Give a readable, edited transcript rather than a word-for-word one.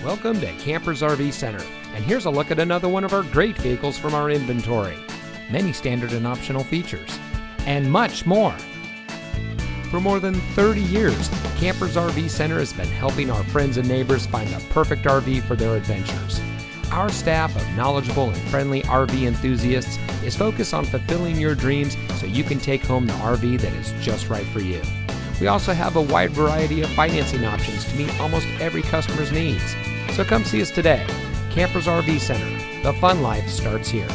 Welcome to Campers RV Center, and here's a look at another one of our great vehicles from our inventory. Many standard and optional features, and much more. For more than 30 years, Campers RV Center has been helping our friends and neighbors find the perfect RV for their adventures. Our staff of knowledgeable and friendly RV enthusiasts is focused on fulfilling your dreams so you can take home the RV that is just right for you. We also have a wide variety of financing options to meet almost every customer's needs. So come see us today. Campers RV Center. The fun life starts here.